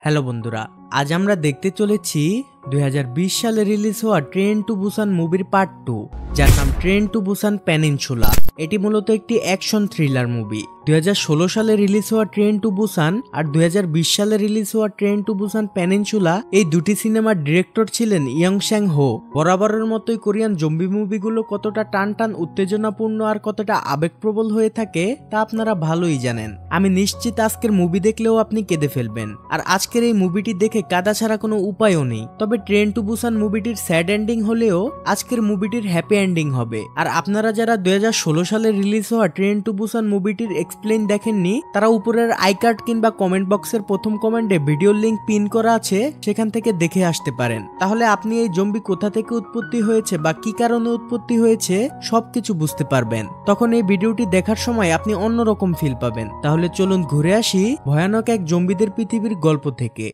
Hello বন্ধুরা, আজ আমরা দেখতে চলেছি 2020 সালে রিলিজ হওয়া ট্রেন টু বুসান মুভির পার্ট 2, যার নাম ট্রেন টু বুসান পেনিনসুলা। এটি মূলত একটি অ্যাকশন থ্রিলার মুভি। 2016 সালে রিলিজ হওয়া ট্রেন টু বুসান আর 2020 সালে রিলিজ হওয়া ট্রেন টু বুসান পেনিনসুলা, এই দুটি সিনেমার ডিরেক্টর ছিলেন ইয়ং স্যাং হো। বরাবরের মতোই কোরিয়ান জম্বি মুভিগুলো কতটা টান টান উত্তেজনাপূর্ণ আর কতটা আবেগপ্রবল হয়ে থাকে তা আপনারা ভালোই জানেন। আমি নিশ্চিত আজকের মুভি দেখলেও আপনি কেঁদে ফেলবেন। আর আজকের এই মুভিটি দেখে কাঁদা ছাড়া কোনো উপায়ও নেই। তবে ট্রেন টু বুসান মুভিটির স্যাড এন্ডিং হলেও আজকের মুভিটির হ্যাপি এন্ডিং হবে। আর আপনারা যারা 2016 সালে রিলিজ হওয়া ট্রেন টু বুসান মুভিটির এক্সপ্লেইন দেখেননি, তারা উপরের আই কার্ড কিংবা কমেন্ট বক্সের প্রথম কমেন্টে ভিডিওর লিংক পিন করা আছে, সেখান থেকে দেখে আসতে পারেন। তাহলে আপনি এই জম্বি কোথা থেকে উৎপত্তি হয়েছে বা কি কারণে উৎপত্তি হয়েছে সবকিছু বুঝতে পারবেন। তখন এই ভিডিওটি দেখার সময় আপনি অন্যরকম ফিল পাবেন। তাহলে চলুন ঘুরে আসি ভয়ানক এক জম্বিদের পৃথিবীর গল্প থেকে।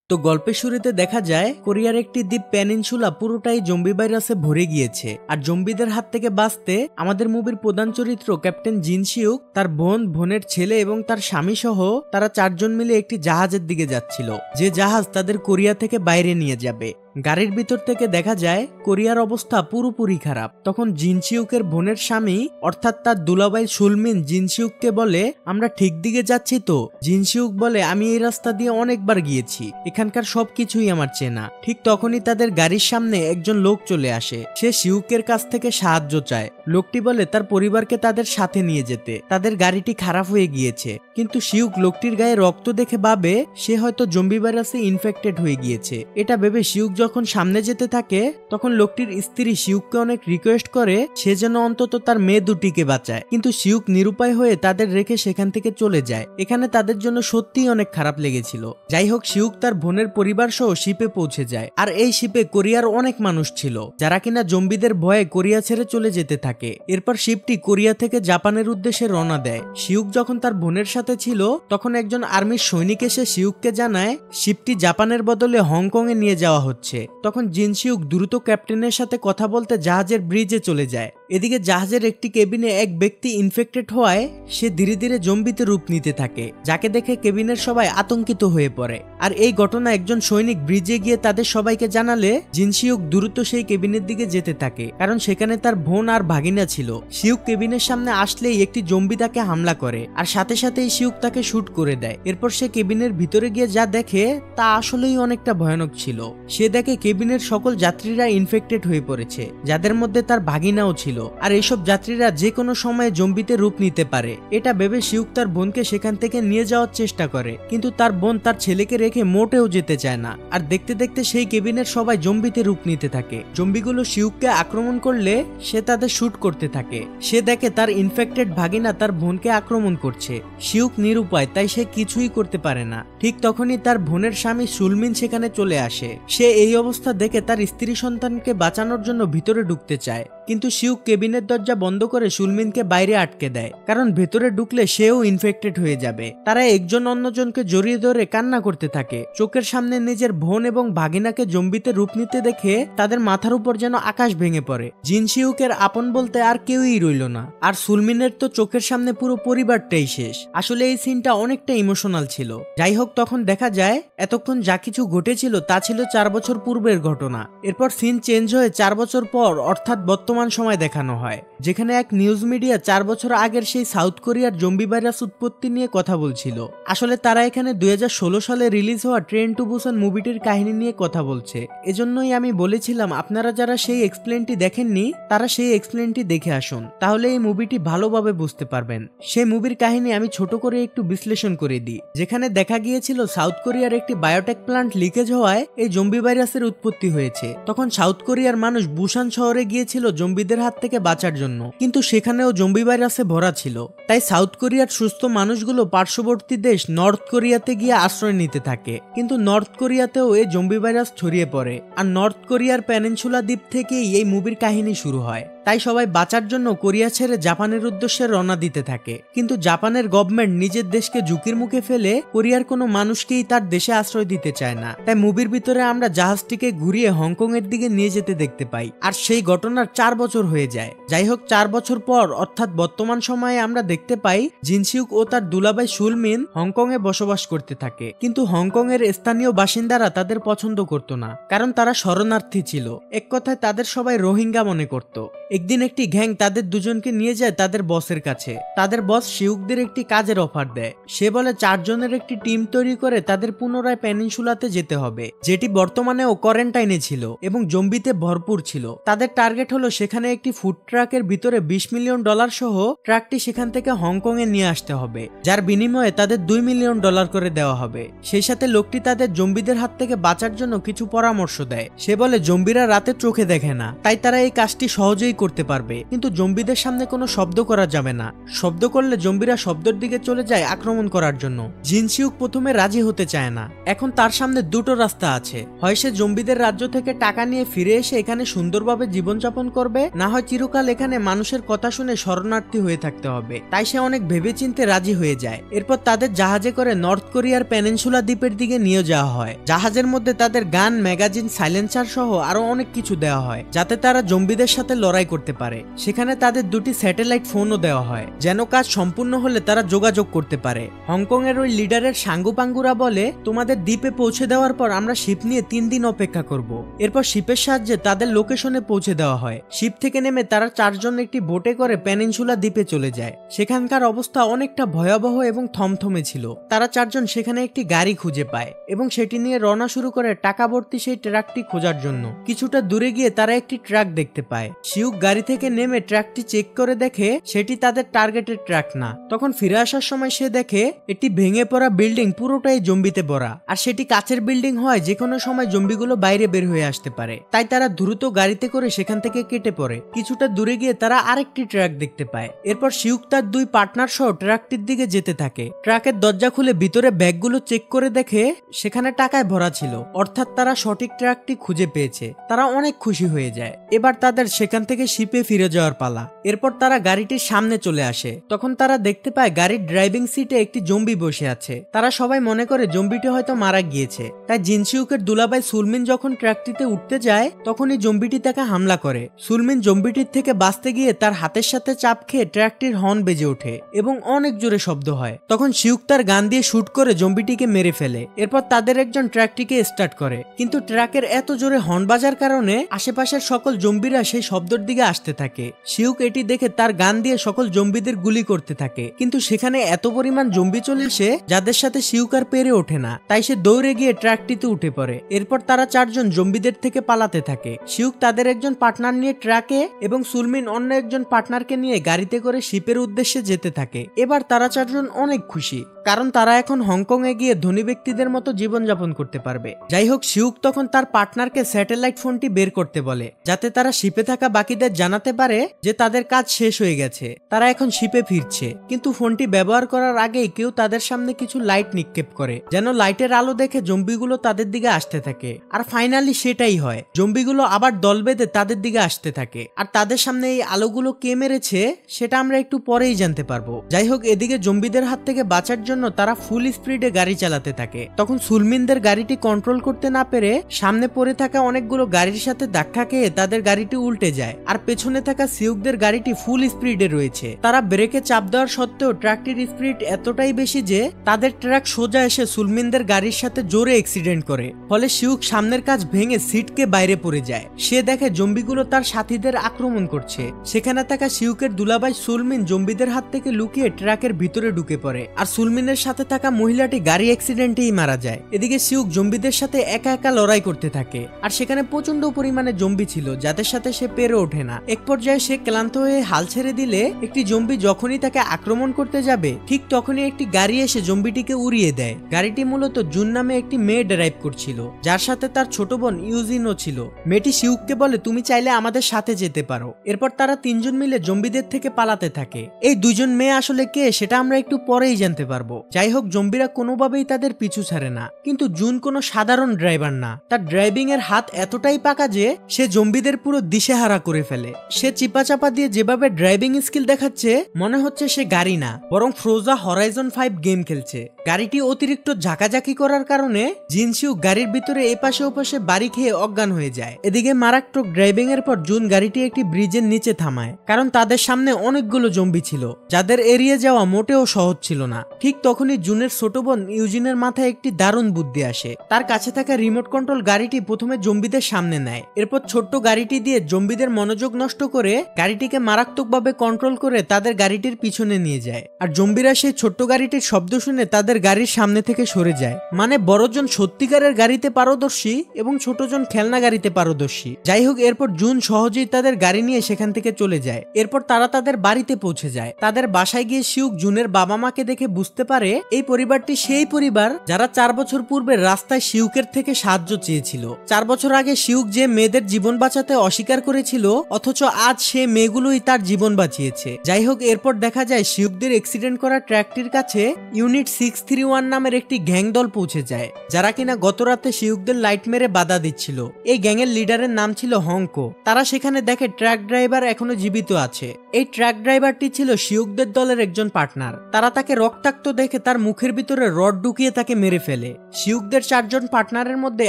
তো গল্পের শুরুতে দেখা যায় কোরিয়ার একটি দ্বীপ পেনিনসুলা পুরোটাই জম্বি ভাইরাসে ভরে গিয়েছে। আর জম্বিদের হাত থেকে বাঁচতে আমাদের মুভির প্রধান চরিত্র ক্যাপ্টেন জিন সিউক, তার বোনের ছেলে এবং তার স্বামী সহ তারা 4 জন মিলে একটি জাহাজের দিকে যাচ্ছিল, যে জাহাজ তাদের কোরিয়া থেকে বাইরে নিয়ে যাবে। গাড়ির ভিতর থেকে দেখা যায় কোরিয়ার অবস্থা পুরোপুরি খারাপ। তখন জিনসিউকের বোনের স্বামী অর্থাৎ তার দুলাভাই সুলমিন জিনসিউককে বলে, আমরা ঠিক দিকে যাচ্ছি তো? জিনসিউক বলে, আমি এই রাস্তা দিয়ে অনেকবার গিয়েছি, এখানকার সবকিছুই আমার চেনা। ঠিক তখনই তাদের গাড়ির সামনে একজন লোক চলে আসে। সে সিউকের কাছ থেকে সাহায্য চায়। লোকটি বলে তার পরিবারকে তাদের সাথে নিয়ে যেতে, তাদের গাড়িটি খারাপ হয়ে গিয়েছে। কিন্তু সিউক লোকটির গায়ে রক্ত দেখে ভাবে সে হয়তো জম্বি ভাইরাসে ইনফেক্টেড হয়ে গিয়েছে। এটা ভেবে সিউক যখন সামনে যেতে থাকে, তখন লোকটির স্ত্রী সিউককে অনেক রিকোয়েস্ট করে সে যেন অন্তত তার মেয়ে দুটিকে বাঁচায়। কিন্তু সিউক নিরুপায় হয়ে তাদের রেখে সেখান থেকে চলে যায়। এখানে তাদের জন্য সত্যিই অনেক খারাপ লেগেছিল। যাই হোক, সিউক তার বোনের পরিবার সহ শিপে পৌঁছে যায়। আর এই শিপে কোরিয়ার অনেক মানুষ ছিল, যারা কিনা জম্বিদের ভয়ে কোরিয়া ছেড়ে চলে যেতে থাকে। এরপর শিপটি কোরিয়া থেকে জাপানের উদ্দেশ্যে রওনা দেয়। সিউক যখন তার বোনের সাথে ছিল, তখন একজন আর্মির সৈনিক এসে সিউককে জানায় শিপটি জাপানের বদলে হংকং এ নিয়ে যাওয়া হচ্ছে। তখন জিনসিউক দ্রুত ক্যাপ্টেনের সাথে কথা বলতে জাহাজের ব্রিজে চলে যায়। এদিকে জাহাজের একটি কেবিনে এক ব্যক্তি ইনফেক্টেড হওয়ায় সে ধীরে ধীরে জম্বিতে রূপ নিতে থাকে, যাকে দেখে কেবিনের সবাই আতঙ্কিত হয়ে পড়ে। আর এই ঘটনা একজন সৈনিক ব্রিজে গিয়ে তাদের সবাইকে জানালে জিনসিউক দ্রুত সেই কেবিনের দিকে যেতে থাকে, কারণ সেখানে তার বোন আর ভাগিনা ছিল। সিউক কেবিনের সামনে আসলেই একটি জম্বি তাকে হামলা করে, আর সাথে সাথেই সিউক তাকে শুট করে দেয়। এরপর সে কেবিনের ভিতরে গিয়ে যা দেখে তা আসলেই অনেকটা ভয়ানক ছিল। সে দেখে কেবিনের সকল যাত্রীরা ইনফেক্টেড হয়ে পড়েছে, যাদের মধ্যে তার ভাগিনাও ছিল। আর এইসব যাত্রীরা যে কোনো সময়ে জম্বিতে রূপ নিতে পারে। এটা ভেবে সিউক তার বোনকে সেখান থেকে নিয়ে যাওয়ার চেষ্টা করে, কিন্তু তার বোন তার ছেলেকে রেখে মোটেও যেতে চায় না। আর দেখতে দেখতে সেই কেবিনের সবাই জম্বিতে রূপ নিতে থাকে। জম্বিগুলো সিউককে আক্রমণ করলে সে তাদের শুট করতে থাকে। সে দেখে তার ইনফেক্টেড ভাগিনা তার বোনকে আক্রমণ করছে। সিউক নিরুপায়, তাই সে কিছুই করতে পারে না। ঠিক তখনই তার বোনের স্বামী সুলমিন সেখানে চলে আসে। সে এই অবস্থা দেখে তার স্ত্রী সন্তানকে বাঁচানোর জন্য ভিতরে ঢুকতে চায়, কিন্তু সিউক কেবিনের দরজা বন্ধ করে সুলমিনকে বাইরে আটকে দেয়, কারণ ভেতরে ঢুকলে সেও ইনফেক্টেড হয়ে যাবে। তারা একজন অন্যজনকে জড়িয়ে ধরে কান্না করতে থাকে। চোখের সামনে নিজের বোন এবং ভাগিনাকে জম্বিতে রূপ নিতে দেখে তাদের মাথার উপর যেন আকাশ ভেঙে পড়ে। জিনসিউকের আপন বলতে আর কেউই রইল না। আর সুলমিনের তো চোখের সামনে পুরো পরিবারটাই শেষ। আসলে এই সিনটা অনেকটা ইমোশনাল ছিল। যাই হোক, তখন দেখা যায় এতক্ষণ যা কিছু ঘটেছিল তা ছিল 4 বছর পূর্বের ঘটনা। এরপর সিন চেঞ্জ হয়ে 4 বছর পর অর্থাৎ বর্তমান সময় দেখানো হয়, যেখানে এক নিউজ মিডিয়া 4 বছর আগের সেই সাউথ কোরিয়ার জম্বি ভাইরাস উৎপত্তি নিয়ে কথা বলছিল। আসলে তারা এখানে 2016 সালে রিলিজ হওয়া ট্রেন টু বুসান মুভিটির কাহিনী নিয়ে কথা বলছে। এজন্যই আমি বলেছিলাম আপনারা যারা সেই এক্সপ্লেনটি দেখেননি তারা সেই এক্সপ্লেনটি দেখে আসুন, তাহলে এই মুভিটি ভালোভাবে বুঝতে পারবেন। সেই মুভির কাহিনী আমি ছোট করে একটু বিশ্লেষণ করে দিই। যেখানে দেখা গিয়েছিল সাউথ কোরিয়ার একটি বায়োটেক প্লান্ট লিকেজ হওয়ায় এই জম্বি ভাইরাসের উৎপত্তি হয়েছে। তখন সাউথ কোরিয়ার মানুষ বুসান শহরে গিয়েছিল জম্বিদের হাত থেকে বাঁচার জন্য, কিন্তু সেখানেও জম্বি ভাইরাসে ভরা ছিল। তাই সাউথ কোরিয়ার সুস্থ মানুষগুলো পার্শ্ববর্তী দেশ নর্থ কোরিয়াতে গিয়ে আশ্রয় নিতে থাকে। কিন্তু নর্থ কোরিয়াতেও এই জম্বি ভাইরাস ছড়িয়ে পড়ে। আর নর্থ কোরিয়ার পেনিনসুলা দ্বীপ থেকেই এই মুভির কাহিনী শুরু হয়। তাই সবাই বাঁচার জন্য কোরিয়া ছেড়ে জাপানের উদ্দেশ্যে রওনা দিতে থাকে। কিন্তু জাপানের গভর্নমেন্ট নিজের দেশকে ঝুঁকির মুখে ফেলে কোরিয়ার কোনো মানুষকেই তার দেশে আশ্রয় দিতে চায় না। তাই মুভির ভিতরে আমরা জাহাজটিকে ঘুরিয়ে হংকং এর দিকে নিয়ে যেতে দেখতে পাই। আর সেই ঘটনার 4 বছর হয়ে যায়। যাই হোক, 4 বছর পর অর্থাৎ বর্তমান সময়ে আমরা দেখতে পাই জিনসিউক ও তার দুলাভাই সুলমিন হংকং এ বসবাস করতে থাকে। কিন্তু হংকং এর স্থানীয় বাসিন্দারা তাদের পছন্দ করত না, কারণ তারা শরণার্থী ছিল। এক কথায় তাদের সবাই রোহিঙ্গা মনে করত। একদিন একটি গ্যাং তাদের দুজনকে নিয়ে যায় তাদের বসের কাছে। তাদের বস শিউকদের একটি কাজের অফার দেয়। সে বলে 4 জনের একটি টিম তৈরি করে তাদের পুনরায় পেনিনসুলাতে যেতে হবে, যেটি বর্তমানেও কোয়ারেন্টাইনে ছিল এবং জম্বিতে ভরপুর ছিল। তাদের টার্গেট হলো সেখানে একটি ফুড ট্রাকের ভিতরে $20 মিলিয়ন সহ ট্রাকটি সেখান থেকে হংকং এ নিয়ে আসতে হবে, যার বিনিময়ে তাদের $2 মিলিয়ন করে দেওয়া হবে। সেই সাথে লোকটি তাদের জম্বিদের হাত থেকে বাঁচার জন্য কিছু পরামর্শ দেয়। সে বলে জম্বিরা রাতে চোখে দেখে না, তাই তারা এই কাজটি সহজেই করতে পারবে, কিন্তু জম্বিদের সামনে কোনো শব্দ করা যাবে না। শব্দ করলে জম্বিরা শব্দের দিকে চলে যায় আক্রমণ করার জন্য। জিনসিউক প্রথমে রাজি হতে চায় না। এখন তার সামনে দুটো রাস্তা আছে, হয় সে জম্বিদের রাজ্য থেকে টাকা নিয়ে ফিরে এসে এখানে সুন্দরভাবে জীবনযাপন করবে, না হয় চিরকাল এখানে মানুষের কথা শুনে শরণার্থী হয়ে থাকতে হবে। তাই সে অনেক ভেবেচিন্তে রাজি হয়ে যায়। এরপর তাদের জাহাজে করে নর্থ কোরিয়ার পেনিনসুলা দ্বীপের দিকে নিয়ে যাওয়া হয়। জাহাজের মধ্যে তাদের গান, ম্যাগাজিন, সাইলেন্সার সহ আরো অনেক কিছু দেওয়া হয়, যাতে তারা জম্বিদের সাথে লড়াই করতে পারে। সেখানে তাদের 2টি স্যাটেলাইট ফোনও দেওয়া হয়, যেন কাজ সম্পূর্ণ হলে তারা যোগাযোগ করতে পারে। হংকং এর ওই লিডারের সাঙ্গুপাঙ্গুরা বলে, তোমাদের দ্বীপে পৌঁছে দেওয়ার পর আমরা শিপ নিয়ে 3 দিন অপেক্ষা করব। এরপর শিপের সাহায্যে তাদের লোকেশনে পৌঁছে দেওয়া হয়। শিপ থেকে নেমে তারা 4 জন একটি বোটে করে পেনিনসুলা দ্বীপে চলে যায়। সেখানকার অবস্থা অনেকটা ভয়াবহ এবং থমথমে ছিল। তারা 4 জন সেখানে একটি গাড়ি খুঁজে পায় এবং সেটি নিয়ে রওনা শুরু করে টাকা ভর্তি সেই ট্রাকটি খোঁজার জন্য। কিছুটা দূরে গিয়ে তারা একটি ট্রাক দেখতে পায়। শিউক গাড়ি থেকে নেমে ট্রাকটি চেক করে দেখে সেটি তাদের টার্গেটের ট্রাক না। তখন ফিরে আসার সময় সে দেখে একটি ভেঙে পড়া বিল্ডিং পুরোটাই জম্বিতে ভরা, আর সেটি কাচের বিল্ডিং হয়, যে কোনো সময় জম্বিগুলো বাইরে বের হয়ে আসতে পারে। তাই তারা দ্রুত গাড়িতে করে সেখান থেকে কেটে পড়ে। কিছুটা দূরে গিয়ে তারা আরেকটি ট্রাক দেখতে পায়। এরপর শিউক তার 2 পার্টনার সহ ট্রাকটির দিকে যেতে থাকে। ট্রাকের দরজা খুলে ভিতরে ব্যাগগুলো চেক করে দেখে সেখানে টাকায় ভরা ছিল, অর্থাৎ তারা সঠিক ট্রাকটি খুঁজে পেয়েছে। তারা অনেক খুশি হয়ে যায়। এবার তাদের সেখান থেকে শিপে ফিরে যাওয়ার পালা। এরপর তারা গাড়িটির সামনে চলে আসে। তখন তারা দেখতে পায় গাড়ির ড্রাইভিং সিটে একটি জম্বি বসে আছে। তারা সবাই মনে করে জম্বিটি হয়তো মারা গিয়েছে। তাই জিনসিউকের দুলাভাই সুলমিন যখন ট্রাকটিতে উঠতে যায়, তখনই জম্বিটি তাকে হামলা করে। সুলমিন জম্বিটির থেকে বাঁচতে গিয়ে তার হাতের সাথে চাপ খেয়ে ট্রাকটির হর্ন বেজে ওঠে এবং অনেক জোরে শব্দ হয়। তখন শিউক তার গান দিয়ে শুট করে জম্বিটিকে মেরে ফেলে। এরপর তাদের একজন ট্রাকটিকে স্টার্ট করে, কিন্তু ট্রাকের এত জোরে হর্ন বাজার কারণে আশেপাশের সকল জম্বিরা সেই শব্দের দিকে আসতে থাকে। শিউক এটি দেখে তার গান দিয়ে সকল জম্বিদের গুলি করতে থাকে, কিন্তু সেখানে এত পরিমাণ জম্বি চলে আসে যাদের সাথে শিউক আর পেরে ওঠে না। তাই সে দৌড়ে গিয়ে ট্রাকটিতে উঠে পড়ে। এরপর তারা 4 জন জম্বিদের থেকে পালাতে থাকে। শিউক তাদের একজন পার্টনার নিয়ে ট্রাকে এবং সুলমিন অন্য একজন পার্টনারকে নিয়ে গাড়িতে করে শিপের উদ্দেশ্যে যেতে থাকে। এবার তারা 4 জন অনেক খুশি, কারণ তারা এখন হংকং এ গিয়ে ধনী ব্যক্তিদের মতো জীবনযাপন করতে পারবে। যাই হোক, শিউক তখন তার পার্টনারকে স্যাটেলাইট ফোনটি বের করতে বলে, যাতে তারা শিপে থাকা বাকিদের জানাতে পারে যে তাদের কাজ শেষ হয়ে গেছে, তারা এখন শিপে ফিরছে। কিন্তু ফোনটি ব্যবহার করার আগেই কেউ তাদের সামনে কিছু লাইট নিক্ষেপ করে, যেন লাইটের আলো দেখে জম্বিগুলো তাদের দিকে আসতে থাকে। আর ফাইনালি সেটাই হয়, জম্বিগুলো আবার দল বেঁধে তাদের দিকে আসতে থাকে। আর তাদের সামনে এই আলোগুলো কে মেরেছে সেটা আমরা একটু পরেই জানতে পারবো। যাই হোক, এদিকে জম্বিদের হাত থেকে বাঁচার জন্য তারা ফুল স্পিডে গাড়ি চালাতে থাকে। তখন সুলমিনদের গাড়িটি কন্ট্রোল করতে না পেরে সামনে পড়ে থাকা অনেকগুলো গাড়ির সাথে ধাক্কা খেয়ে তাদের গাড়িটি উল্টে যায়, আর পেছনে থাকা শিউকদের গাড়িটি ফুল স্পিডে রয়েছে। তারা ব্রেকে চাপ দেওয়ার সত্ত্বেও ট্রাকটির স্পিড এতটাই বেশি যে তাদের ট্রাক সোজা এসে সুলমিনদের গাড়ির সাথে জোরে অ্যাক্সিডেন্ট করে। ফলে শিউক সামনের কাঁচ ভেঙে সিটকে বাইরে পড়ে যায়। সে দেখে জম্বিগুলো তার সাথীদের আক্রমণ করছে। সেখানে থাকা শিউকের দুলাভাই সুলমিন জম্বিদের হাত থেকে লুকিয়ে ট্রাকের ভিতরে ঢুকে পড়ে, আর সুলমিনের সাথে থাকা মহিলাটি গাড়ি অ্যাক্সিডেন্টেই মারা যায়। এদিকে শিউক জম্বিদের সাথে একা একা লড়াই করতে থাকে, আর সেখানে প্রচন্ড পরিমাণে জম্বি ছিল যাদের সাথে সে পেরে ওঠে না। এক পর্যায়ে সে ক্লান্ত হয়ে হাল ছেড়ে দিলে একটি জম্বি যখনই তাকে আক্রমণ করতে যাবে, ঠিক তখনই একটি গাড়ি এসে জম্বিটিকে উড়িয়ে দেয়। গাড়িটি মূলত জুন নামে একটি মেয়ে ড্রাইভ করছিল, যার সাথে তার ছোট বোন ইউজিনও ছিল। মেয়েটি শিউককে বলে, তুমি চাইলে আমাদের সাথে যেতে পারো। এরপর তারা 3 জন মিলে জম্বিদের থেকে পালাতে থাকে। এই 2 জন মেয়ে আসলে কে সেটা আমরা একটু পরেই জানতে পারবো। যাই হোক, জম্বিরা কোনোভাবেই তাদের পিছু ছাড়ে না। কিন্তু জুন কোনো সাধারণ ড্রাইভার না, তার ড্রাইভিং এর হাত এতটাই পাকা যে সে জম্বিদের পুরো দিশেহারা করে ফেলে। ফেলে। সে চিপাচাপা দিয়ে যেভাবে ড্রাইভিং স্কিল দেখাচ্ছে মনে হচ্ছে সে গাড়ি না বরং ফ্রোজা হরাইজন 5 গেম খেলছে। গাড়িটি অতিরিক্ত ঝাঁকাঝাঁকি করার কারণে জিনসিউ গাড়ির ভিতরে এপাশে ওপাশে বাড়ি খেয়ে অজ্ঞান হয়ে যায়। এদিকে মারাত্মক ড্রাইভিং এর পর জুন গাড়িটি একটি ব্রিজের নিচে থামায়, কারণ তাদের সামনে অনেকগুলো জম্বি ছিল যাদের এড়িয়ে যাওয়া মোটেও সহজ ছিল না। ঠিক তখনই জুনের ছোট বোন ইউজিনের মাথায় একটি দারুণ বুদ্ধি আসে। তার কাছে থাকা রিমোট কন্ট্রোল গাড়িটি প্রথমে জম্বিদের সামনে নেয়, এরপর ছোট্ট গাড়িটি দিয়ে জম্বিদের মনোযোগ নষ্ট করে গাড়িটিকে মারাত্মকভাবে কন্ট্রোল করে তাদের গাড়িটির পিছনে নিয়ে যায়। আর জম্বিরা সেই ছোট্ট গাড়িটির শব্দ শুনে তাদের গাড়ির সামনে থেকে সরে যায়। মানে বড়জন সত্যিকারের গাড়িতে পারদর্শী এবং ছোটজন খেলনা গাড়িতে পারদর্শী। যাই হোক, এরপর জুন সহজেই তাদের গাড়ি নিয়ে সেখান থেকে চলে যায়। এরপর তারা তাদের বাড়িতে পৌঁছে যায়। তাদের বাসায় গিয়ে শিউক জুনের বাবা মাকে দেখে বুঝতে পারে এই পরিবারটি সেই পরিবার যারা 4 বছর পূর্বে রাস্তায় শিউকের থেকে সাহায্য চেয়েছিল। 4 বছর আগে শিউক যে মেয়েদের জীবন বাঁচাতে অস্বীকার করেছিল, অথচ আজ সে মেয়েগুলোই তার জীবন বাঁচিয়েছে। যাই হোক, এরপর দেখা যায় শিউকদের অ্যাক্সিডেন্ট করা ট্র্যাকটির কাছে ইউনিট 631 নামের একটি গ্যাং দল পৌঁছে যায়, যারা কিনা গতরাতে শিউকদের লাইট মেরে বাধা দিচ্ছিল। এই গ্যাংয়ের লিডারের নাম ছিল হংকো। তারা সেখানে দেখে ট্রাক ড্রাইভার এখনো জীবিত আছে। এই ট্রাক ড্রাইভারটি ছিল শিউকদের দলের একজন পার্টনার। তারা তাকে রক্তাক্ত দেখে তার মুখের ভিতরে রড ঢুকিয়ে তাকে মেরে ফেলে। শিউকদের 4 জন পার্টনারের মধ্যে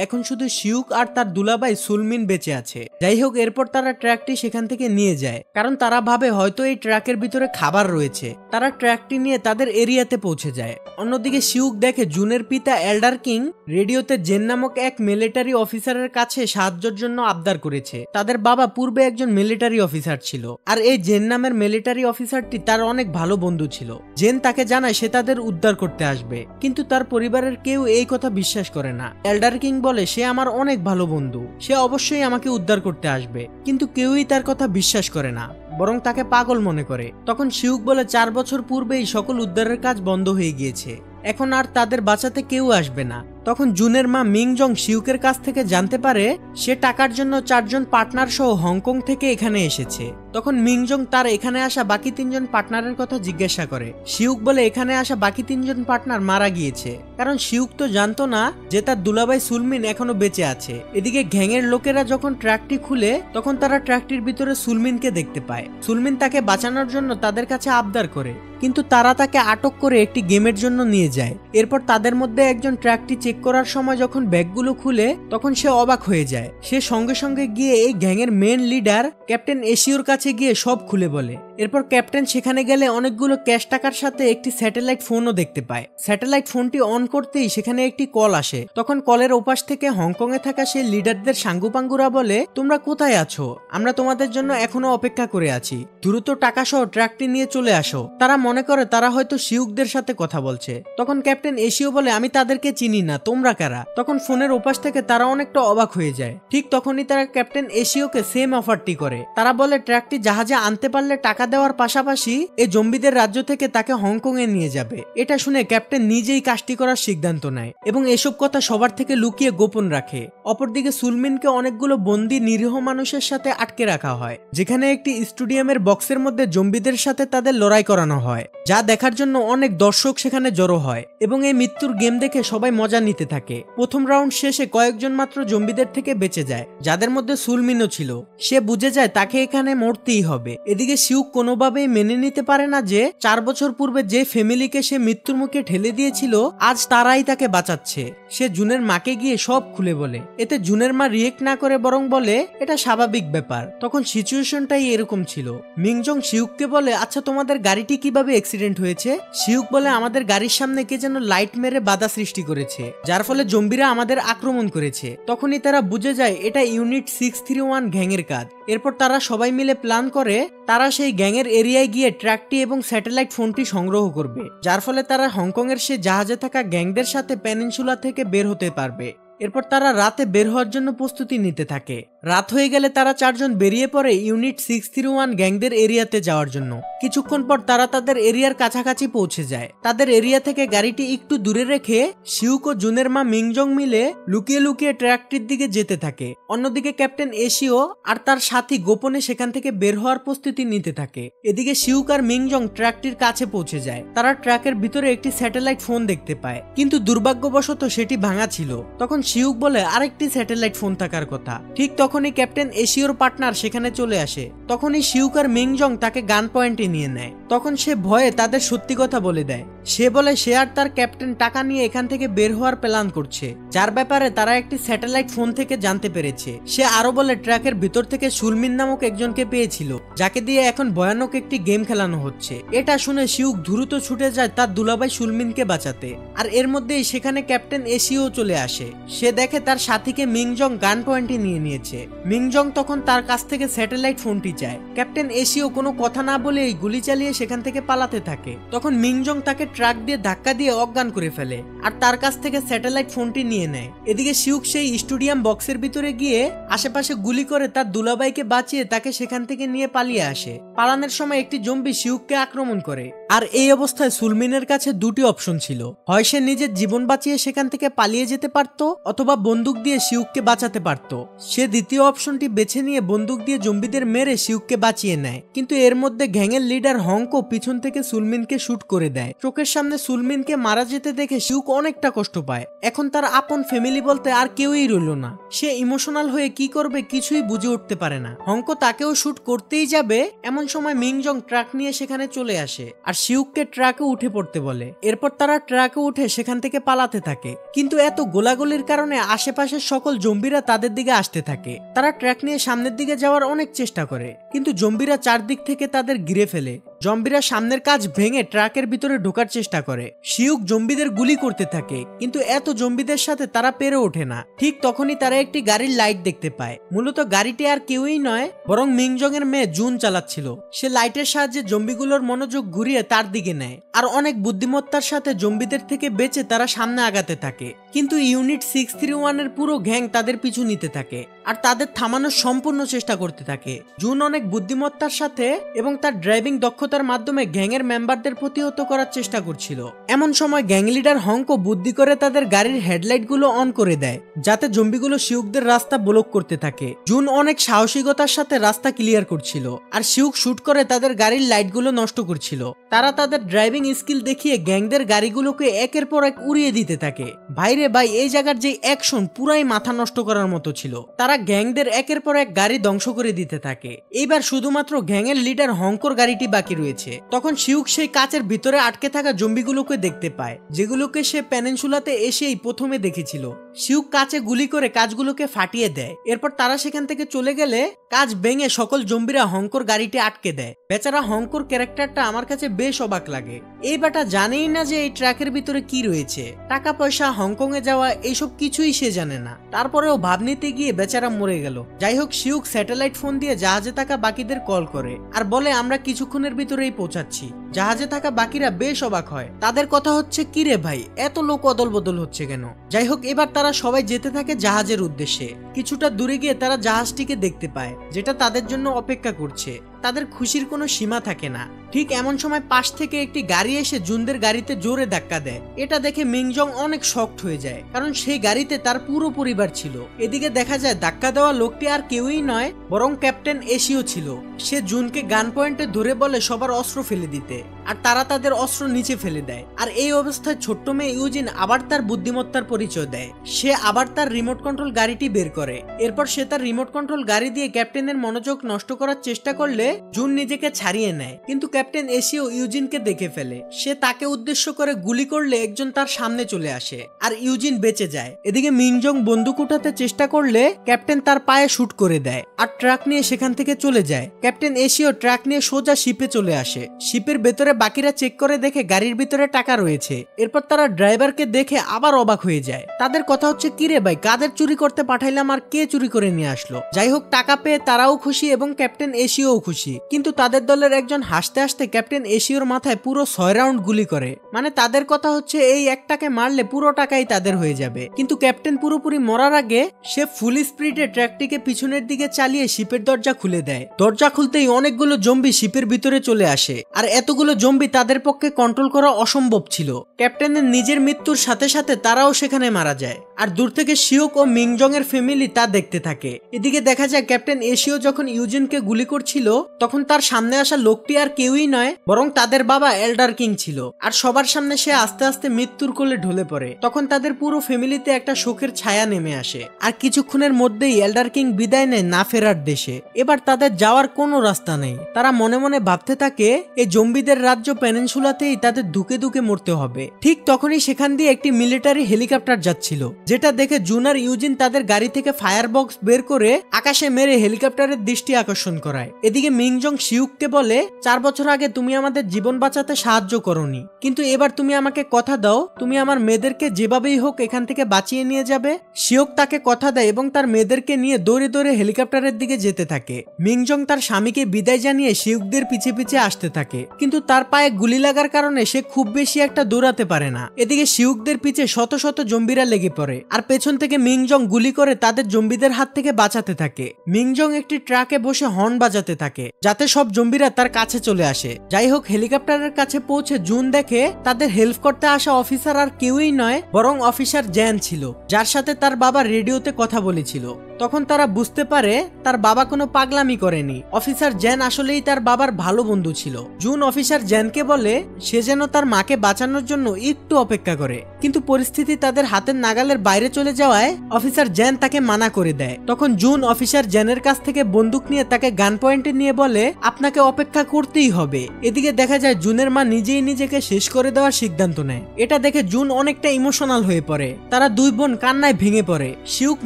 এখন শুধু শিউক আর তার দুলাভাই সুলমিন বেঁচে আছে। যাই হোক, এরপর তারা ট্রাকটি সেখান থেকে নিয়ে যায়, কারণ তারা ভাবে হয়তো এই ট্রাকের ভিতরে খাবার রয়েছে। তারা ট্রাকটি নিয়ে তাদের এরিয়াতে পৌঁছে যায়। অন্যদিকে শিউক দেখে জুনের পিতা এল্ডার কিং রেডিওতে জেন নামক এক মিলিটারি অফিসারের কাছে সাহায্যের জন্য আবদার করেছে। তাদের বাবা পূর্বে একজন মিলিটারি অফিসার ছিল, আর এই জেন নামের মিলিটারি অফিসারটি তার অনেক ভালো বন্ধু ছিল। জেন তাকে জানায় সে তাদের উদ্ধার করতে আসবে, কিন্তু তার পরিবারের কেউ এই কথা বিশ্বাস করে না। এল্ডার কিং বলে সে আমার অনেক ভালো বন্ধু, সে অবশ্যই আমাকে উদ্ধার করতে আসবে, কিন্তু কেউই তার কথা বিশ্বাস করে না, বরং তাকে পাগল মনে করে। তখন শিউক বলে 4 বছর পূর্বেই সকল উদ্ধারের কাজ বন্ধ হয়ে গিয়েছে, এখন আর তাদের বাঁচাতে কেউ আসবে না। তখন জুনের মা মিংজং শিউকের কাছ থেকে জানতে পারে সে টাকার জন্য 4 জন পার্টনার সহ হংকং থেকে এখানে এসেছে। তখন মিংজং তার এখানে আসা বাকি 3 জন পার্টনারের কথা জিজ্ঞাসা করে। শিউক বলে এখানে আসা বাকি 3 জন পার্টনার মারা গিয়েছে, কারণ শিউক তো জানতো না যে তার দুলাভাই সুলমিন এখনো বেঁচে আছে। এদিকে গ্যাংয়ের লোকেরা যখন ট্রাকটি খুলে তখন তারা ট্রাকটির ভিতরে সুলমিনকে দেখতে পায়। সুলমিন তাকে বাঁচানোর জন্য তাদের কাছে আবদার করে, কিন্তু তারা তাকে আটক করে একটি গেমের জন্য নিয়ে যায়। এরপর তাদের মধ্যে একজন ট্রাকটি চেক করার সময় যখন ব্যাগগুলো খুলে তখন সে অবাক হয়ে যায়। সে সঙ্গে সঙ্গে গিয়ে এই গ্যাংয়ের মেন লিডার ক্যাপ্টেন এশিওর কাছে গিয়ে সব খুলে বলে। এরপর ক্যাপ্টেন সেখানে গেলে অনেকগুলো ক্যাশ টাকার সাথে একটি স্যাটেলাইট ফোনও দেখতে পায়। স্যাটেলাইট ফোনটি অন করতেই সেখানে একটি কল আসে। তখন কলের ওপাশ থেকে হংকং এ থাকা সেই লিডারদের সাঙ্গুপাঙ্গুরা বলে, তোমরা কোথায় আছো? আমরা তোমাদের জন্য এখনো অপেক্ষা করে আছি, দ্রুত টাকা সহ ট্রাকটি নিয়ে চলে আসো। তারা মনে করে তারা হয়তো শিউকদের সাথে কথা বলছে। তখন ক্যাপ্টেন এশিও বলে, আমি তাদেরকে চিনি না, তোমরা কারা? তখন ফোনের ওপাশ থেকে তারা অনেকটা অবাক হয়ে যায়। ঠিক তখনই তারা ক্যাপ্টেন এশিওকে সেম অফারটি করে। তারা বলে ট্রাকটি জাহাজে আনতে পারলে টাকা দেওয়ার পাশাপাশি এই জম্বিদের রাজ্য থেকে তাকে হংকং এ নিয়ে যাবে। এটা শুনে ক্যাপ্টেন নিজেই কাজটি করার সিদ্ধান্ত নেয় এবং এসব কথা সবার থেকে লুকিয়ে গোপন রাখে। অপরদিকে সুলমিনকে অনেকগুলো বন্দী নিরীহ মানুষের সাথে আটকে রাখা হয়, যেখানে একটি স্টেডিয়ামের বক্সের মধ্যে জম্বিদের সাথে তাদের লড়াই করানো হয়, যা দেখার জন্য অনেক দর্শক সেখানে জড়ো হয় এবং এই মৃত্যুর গেম দেখে সবাই মজা নিতে থাকে। প্রথম রাউন্ড শেষে কয়েকজন মাত্র জম্বিদের থেকে বেঁচে যায়, যাদের মধ্যে সুলমিনও ছিল। সে বুঝে যায় তাকে এখানে মরতেই হবে। এদিকে শিউক কোনোভাবেই মেনে নিতে পারে না যে 4 বছর পূর্বে যে ফ্যামিলিকে সে মৃত্যুর মুখে ঠেলে দিয়েছিল আজ তারাই তাকে বাঁচাচ্ছে। সে জুনের মাকে গিয়ে সব খুলে বলে। এতে জুনের মা রিয়েক্ট না করে বরং বলে এটা স্বাভাবিক ব্যাপার, তখন সিচুয়েশনটাই এরকম ছিল। মিংজং শিউককে বলে, আচ্ছা তোমাদের গাড়িটি কিভাবে অ্যাক্সিডেন্ট হয়েছে? শিউক বলে, আমাদের গাড়ির সামনে কে যেন লাইট মেরে বাধা সৃষ্টি করেছে, যার ফলে জম্বিরা আমাদের আক্রমণ করেছে। তখনই তারা বুঝে যায় এটা ইউনিট 631 গ্যাংয়ের কাজ। এরপর তারা সবাই মিলে প্ল্যান করে তারা সেই গ্যাংয়ের এরিয়ায় গিয়ে ট্রাকটি এবং স্যাটেলাইট ফোনটি সংগ্রহ করবে, যার ফলে তারা হংকং এর সে জাহাজে থাকা গ্যাংদের সাথে পেনিনসুলা থেকে বের হতে পারবে। এরপর তারা রাতে বের হওয়ার জন্য প্রস্তুতি নিতে থাকে। রাত হয়ে গেলে তারা 4 জন বেরিয়ে পড়ে ইউনিট 631 গ্যাংদের এরিয়াতে যাওয়ার জন্য। কিছুক্ষণ পর তারা তাদের এরিয়ার কাছাকাছি পৌঁছে যায়। তাদের এরিয়া থেকে গাড়িটি একটু দূরে রেখে শিউক ও জুনের মা মিংজং মিলে লুকিয়ে লুকিয়ে ট্র্যাকটির দিকে যেতে থাকে। অন্যদিকে ক্যাপ্টেন এশিও আর তার সাথী গোপনে সেখান থেকে বের হওয়ার প্রস্তুতি নিতে থাকে। এদিকে শিউক আর মিংজং ট্র্যাকটির কাছে পৌঁছে যায়। তারা ট্র্যাকের ভিতরে একটি স্যাটেলাইট ফোন দেখতে পায়, কিন্তু দুর্ভাগ্যবশত সেটি ভাঙা ছিল। তখন শিউক বলে আরেকটি স্যাটেলাইট ফোন থাকার কথা। ঠিক তখনই ক্যাপ্টেন এশিওর পার্টনার সেখানে চলে আসে। তখনই শিউক আর মিংজং তাকে গান পয়েন্টে নিয়ে নেয়। তখন সে ভয়ে তাদের সত্যি কথা বলে দেয়। সে বলে সে আর তার ক্যাপ্টেন টাকা নিয়ে এখান থেকে বের হওয়ার প্ল্যান করছে, যার ব্যাপারে তারা একটি স্যাটেলাইট ফোন থেকে জানতে পেরেছে। সে আরো বলে ট্রাকের ভিতর থেকে সুলমিন নামক একজনকে পেয়েছিল, যাকে দিয়ে এখন ভয়ানক একটি গেম খেলানো হচ্ছে। এটা শুনে শিউক দ্রুত ছুটে যায় তার দুলাভাই সুলমিনকে বাঁচাতে। আর এর মধ্যেই সেখানে ক্যাপ্টেন এশিও চলে আসে। সে দেখে তার সাথীকে মিংজং গান পয়েন্টে নিয়ে নিয়েছে। মিংজং তখন তার কাছ থেকে স্যাটেলাইট ফোনটি চায়। ক্যাপ্টেন এশিও কোনো কথা না বলেই গুলি চালিয়ে সেখান থেকে পালাতে থাকে। তখন মিংজং তাকে ট্রাক দিয়ে ধাক্কা দিয়ে অজ্ঞান করে ফেলে আর তার কাছ থেকে স্যাটেলাইট ফোনটি নিয়ে নেয়। এদিকে শিউক সেই স্টেডিয়াম বক্সের ভিতরে গিয়ে আশেপাশে গুলি করে তার দুলাভাইকে বাঁচিয়ে তাকে সেখান থেকে নিয়ে পালিয়ে আসে। পালানোর সময় একটি জম্বি শিউককে আক্রমণ করে। আর এই অবস্থায় সুলমিনের কাছে দুটি অপশন ছিল, হয় সে নিজের জীবন বাঁচিয়ে সেখান থেকে পালিয়ে যেতে পারত, অথবা বন্দুক দিয়ে শিউককে বাঁচাতে পারত। সে দ্বিতীয় অপশনটি বেছে নিয়ে বন্দুক দিয়ে জম্বিদের মেরে শিউককে বাঁচিয়ে নেয়। কিন্তু এর মধ্যে গ্যাংয়ের লিডার হংকো পিছন থেকে সুলমিনকে শুট করে দেয়। চোখের সামনে সুলমিনকে মারা যেতে দেখে শিউক অনেকটা কষ্ট পায়। এখন তার আপন ফ্যামিলি বলতে আর কেউই রইল না। সে ইমোশনাল হয়ে কি করবে কিছুই বুঝে উঠতে পারে না। হংকো তাকেও শুট করতেই যাবে, এমন সময় মিংজং ট্রাক নিয়ে সেখানে চলে আসে আর শিউককে ট্রাকে উঠে পড়তে বলে। এরপর তারা ট্রাকে উঠে সেখান থেকে পালাতে থাকে। কিন্তু এত গোলাগুলির কারণে আশেপাশের সকল জম্বিরা তাদের দিকে আসতে থাকে। তারা ট্রাক নিয়ে সামনের দিকে যাওয়ার অনেক চেষ্টা করে, কিন্তু জম্বিরা চারদিক থেকে তাদের ঘিরে ফেলে। জম্বিরা সামনের কাঁচ ভেঙে ট্রাকের ভিতরে ঢোকার চেষ্টা করে। শিউক জম্বিদের গুলি করতে থাকে, কিন্তু এত জম্বিদের সাথে তারা পেরে ওঠে না। ঠিক তখনই তারা একটি গাড়ির লাইট দেখতে পায়। মূলত গাড়িটি আর কেউই নয়, বরং মিংজং এর মেয়ে জুন চালাচ্ছিল। সে লাইটের সাহায্যে জম্বিগুলোর মনোযোগ ঘুরিয়ে তার দিকে নেয় আর অনেক বুদ্ধিমত্তার সাথে জম্বিদের থেকে বেঁচে তারা সামনে আগাতে থাকে। কিন্তু ইউনিট 631 এর পুরো গ্যাং তাদের পিছু নিতে থাকে আর তাদের থামানোর সম্পূর্ণ চেষ্টা করতে থাকে। জুন অনেক বুদ্ধিমত্তার সাথে এবং তার ড্রাইভিং দক্ষতার মাধ্যমে গ্যাংয়ের মেম্বারদের প্রতিহত করার চেষ্টা করছিল। এমন সময় গ্যাং লিডার হংকো বুদ্ধি করে তাদের গাড়ির হেডলাইট গুলো অন করে দেয়, যাতে জম্বিগুলো শিউকদের রাস্তা ব্লক করতে থাকে। জুন অনেক সাহসিকতার সাথে রাস্তা ক্লিয়ার করছিল আর শিউক শুট করে তাদের গাড়ির লাইটগুলো নষ্ট করছিল। তারা তাদের ড্রাইভিং স্কিল দেখিয়ে গ্যাংদের গাড়িগুলোকে একের পর এক উড়িয়ে দিতে থাকে। ভাইরে ভাই, এই জায়গার যে অ্যাকশন পুরাই মাথা নষ্ট করার মতো ছিল। তারা গ্যাংদের একের পর এক গাড়ি ধ্বংস করে দিতে থাকে। এইবার শুধুমাত্র গ্যাংয়ের লিডার হংকোর গাড়িটি বাকি রয়েছে। তখন শিউক সেই কাচের ভিতরে আটকে থাকা জম্বিগুলোকে দেখতে পায়, যেগুলোকে সে পেনিনসুলাতে এসেই প্রথমে দেখেছিল। শিউক কাচে গুলি করে কাচগুলোকে ফাটিয়ে দেয়। এরপর তারা সেখান থেকে চলে গেলে কাচ ভেঙে সকল জম্বিরা হংকোর গাড়িটি আটকে দেয়। বেচারা হংকোর ক্যারেক্টারটা আমার কাছে বেশ অবাক লাগে। এই বেটা জানেই না যে এই ট্রাকের ভিতরে কি রয়েছে, টাকা পয়সা, হংকং এ যাওয়া, এইসব কিছুই সে জানে না। তারপরেও ভাব নিতে গিয়ে বেচারা মরে গেল। যাই হোক, শিউক স্যাটেলাইট ফোন দিয়ে জাহাজে থাকা বাকিদের কল করে আর বলে আমরা কিছুক্ষণের ভিতরেই পৌঁছাচ্ছি। জাহাজে থাকা বাকিরা বেশ অবাক হয়। তাদের কথা হচ্ছে, কি রে ভাই, এত লোক অদল বদল হচ্ছে কেন? যাই হোক, এবার তারা সবাই যেতে থাকে জাহাজের উদ্দেশ্যে। কিছুটা দূরে গিয়ে তারা জাহাজটিকে দেখতে পায়, যেটা তাদের জন্য অপেক্ষা করছে। তাদের খুশির কোনো সীমা থাকে না। ঠিক এমন সময় পাশ থেকে একটি গাড়ি এসে জুনদের গাড়িতে জোরে ধাক্কা দেয়। এটা দেখে মিংজং অনেক শকড হয়ে যায়, কারণ সেই গাড়িতে তার পুরো পরিবার ছিল। এদিকে দেখা যায় ধাক্কা দেওয়া লোকটি আর কেউই নয়, বরং ক্যাপ্টেন এশিও ছিল। সে জুনকে গান পয়েন্টে ধরে বলে সবার অস্ত্র ফেলে দিতে, আর তারা তাদের অস্ত্র নিচে ফেলে দেয়। আর এই অবস্থায় ছোট্ট মেয়ে ইউজিন আবার তার বুদ্ধিমত্তার পরিচয় দেয়। সে আবার তার রিমোট কন্ট্রোল গাড়িটি বের করে। এরপর সে তার রিমোট কন্ট্রোল গাড়ি দিয়ে ক্যাপ্টেনের মনোযোগ নষ্ট করার চেষ্টা করলে জুন নিজেকে ছাড়িয়ে নেয়, কিন্তু ক্যাপ্টেন এশিও ইউজিনকে দেখে ফেলে। সে তাকে উদ্দেশ্য করে গুলি করলে একজন তার সামনে চলে আসে আর ইউজিন বেঁচে যায়। এদিকে মিংজং বন্দুক উঠাতে চেষ্টা করলে ক্যাপ্টেন তার পায়ে শুট করে দেয় আর ট্রাক নিয়ে সেখান থেকে চলে যায়। ক্যাপ্টেন এশিও ট্রাক নিয়ে সোজা শিপে চলে আসে। শিপের ভেতরে বাকিরা চেক করে দেখে গাড়ির ভিতরে টাকা রয়েছে। এরপর তারা ড্রাইভারকে দেখে আবার অবাক হয়ে যায়। তাদের কথা হচ্ছে, কি রে ভাই, কাদের চুরি করতে পাঠাইলাম আর কে চুরি করে নিয়ে আসলো? যাই হোক, টাকা পেয়ে তারাও খুশি এবং ক্যাপ্টেন এশিও খুশি। কিন্তু তাদের দলের একজন হাসতে হাসতে ক্যাপ্টেন এশিওর মাথায় পুরো 6 রাউন্ড গুলি করে। মানে তাদের কথা হচ্ছে এই একটাকে মারলে পুরো টাকাই তাদের হয়ে যাবে। কিন্তু ক্যাপ্টেন পুরোপুরি মরার আগে সে ফুল স্পিডে ট্র্যাকটিকে পিছনের দিকে চালিয়ে শিপের দরজা খুলে দেয়। দরজা খুলতেই অনেকগুলো জম্বি শিপের ভিতরে চলে আসে, আর এতগুলো জম্বি তাদের পক্ষে কন্ট্রোল করা অসম্ভব ছিল। ক্যাপ্টেনের নিজের মৃত্যুর সাথে সাথে তারাও সেখানে মারা যায়। আর দূর থেকে শিউক ও মিংজং এর ফ্যামিলি তা দেখতে থাকে। এদিকে দেখা যায় ক্যাপ্টেন এশিও যখন ইউজিনকে গুলি করছিল তখন তার সামনে আসা লোকটি আর কেউই নয় বরং তাদের বাবা এল্ডার কিং ছিল। আর সবার সামনে সে আস্তে আস্তে মৃত্যুর কোলে ঢলে পড়ে। তখন তাদের পুরো ফ্যামিলিতে একটা শোকের ছায়া নেমে আসে। আর কিছুক্ষণের মধ্যেই এল্ডার কিং বিদায় নেয় না ফেরার দেশে। এবার তাদের যাওয়ার কোনো রাস্তা নেই। তারা মনে মনে ভাবতে থাকে এই জম্বিদের রাজ্য পেনিনসুলাতেই তাদের ধুকে ধুকে মরতে হবে। ঠিক তখনই সেখান দিয়ে একটি মিলিটারি হেলিকপ্টার যাচ্ছিল, যেটা দেখে জুন আর ইউজিন তাদের গাড়ি থেকে ফায়ার বক্স বের করে আকাশে মেরে হেলিকপ্টারের দৃষ্টি আকর্ষণ করায়। এদিকে মিংজং শিউককে বলে, 4 বছর আগে তুমি আমাদের জীবন বাঁচাতে সাহায্য করনি, কিন্তু এবার তুমি আমাকে কথা দাও তুমি আমার মেয়েদেরকে যেভাবেই হোক এখান থেকে বাঁচিয়ে নিয়ে যাবে। শিউক তাকে কথা দেয় এবং তার মেয়েদেরকে নিয়ে দৌড়ে দৌড়ে হেলিকপ্টারের দিকে যেতে থাকে। মিংজং তার স্বামীকে বিদায় জানিয়ে শিউকদের পিছে পিছে আসতে থাকে, কিন্তু তার পায়ে গুলি লাগার কারণে সে খুব বেশি একটা দৌড়াতে পারে না। এদিকে শিউকদের পিছে শত শত জম্বিরা লেগে পড়ে, আর পেছন থেকে মিংজং গুলি করে তাদের জম্বিদের হাত থেকে বাঁচাতে থাকে। মিংজং একটি ট্রাকে বসে হর্ন বাজাতে থাকে যাতে সব জম্বিরা তার কাছে চলে আসে। যাই হোক, হেলিকপ্টারের কাছে পৌঁছে জুন দেখে তাদের হেল্প করতে আসা অফিসার আর কেউই নয় বরং অফিসার জ্যান ছিল, যার সাথে তার বাবা রেডিওতে কথা বলেছিল। তখন তারা বুঝতে পারে তার বাবা কোনো পাগলামি করেনি, অফিসার জ্যান আসলেই তার বাবার ভালো বন্ধু ছিল। জুন অফিসার জ্যানকে বলে সে যেন তার মাকে বাঁচানোর জন্য একটু অপেক্ষা করে, কিন্তু পরিস্থিতি তাদের হাতের নাগালের বাইরে চলে যাওয়ায় অফিসার জ্যান তাকে মানা করে দেয়। তখন জুন অফিসার জ্যানের কাছ থেকে বন্দুক নিয়ে তাকে গান পয়েন্টে নিয়ে বলে আপনাকে অপেক্ষা করতেই হবে। এদিকে দেখা যায় জুনের মা নিজেই নিজেকে শেষ করে দেওয়ার সিদ্ধান্ত নেয়। এটা দেখে জুন অনেকটা ইমোশনাল হয়ে পড়ে। তারা দুই বোন কান্নায় ভেঙে পড়ে। শিউক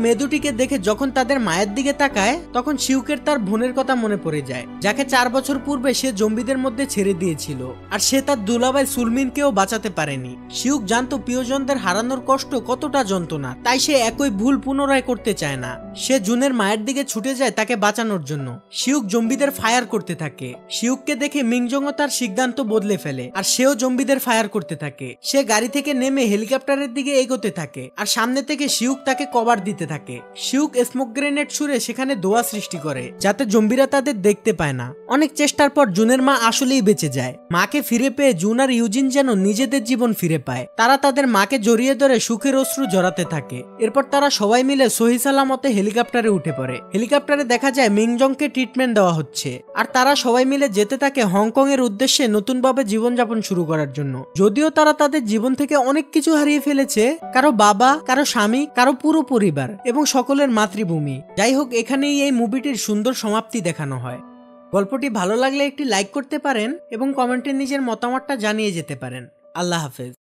মেয়েদুটিকে দেখে যখন তাদের মায়ের দিকে তাকায় তখন শিউকের তার বোনের কথা মনে পড়ে যায়, যাকে 4 বছর পূর্বে সে জম্বিদের মধ্যে ছেড়ে দিয়েছিল, আর সে তার দুলাভাই সুলমিনকেও বাঁচাতে পারেনি। শিউক জানতো প্রিয়জনদের হারানোর কষ্ট কতটা যন্ত্রণা, তাই সে একই ভুল পুনরায় করতে চায় না। সে জুনের মায়ের দিকে ছুটে যায় তাকে বাঁচানোর জন্য। শিউক জম্বিদের ফায়ার করতে থাকে। শিউককে দেখে মিংজংও তার সিদ্ধান্ত বদলে ফেলে, আর সেও জম্বিদের ফায়ার করতে থাকে। সে গাড়ি থেকে নেমে হেলিকপ্টারের দিকে এগোতে থাকে, আর সামনে থেকে শিউক তাকে কভার দিতে থাকে। শিউক স্মোক গ্রেনেড ছুড়ে সেখানে ধোঁয়া সৃষ্টি করে যাতে জম্বিরা তাদের দেখতে পায় না। অনেক চেষ্টার পর জুনের মা আসলেই বেঁচে যায়। মাকে ফিরে পেয়ে জুন আর ইউজিন যেন নিজেদের জীবন ফিরে পায়। তারা তাদের মাকে জড়িয়ে ধরে সুখের অশ্রু জড়াতে থাকে। এরপর তারা সবাই মিলে সহি সালামতে হেলিকপ্টারে উঠে পড়ে। হেলিকপ্টারে দেখা যায় মিংজংকে ট্রিটমেন্ট দেওয়া হচ্ছে, আর তারা সবাই মিলে যেতে থাকে হংকং এর উদ্দেশ্যে নতুনভাবে জীবনযাপন শুরু করার জন্য। যদিও তারা তাদের জীবন থেকে অনেক কিছু হারিয়ে ফেলেছে, কারো বাবা, কারো স্বামী, কারো পুরো পরিবার এবং সকলের মাতৃভূমি। যাই হোক, এখানেই এই মুভিটির সুন্দর সমাপ্তি দেখানো হয়। গল্পটি ভালো লাগলে একটি লাইক করতে পারেন এবং কমেন্টে নিজের মতামতটা জানিয়ে যেতে পারেন। আল্লাহ হাফেজ।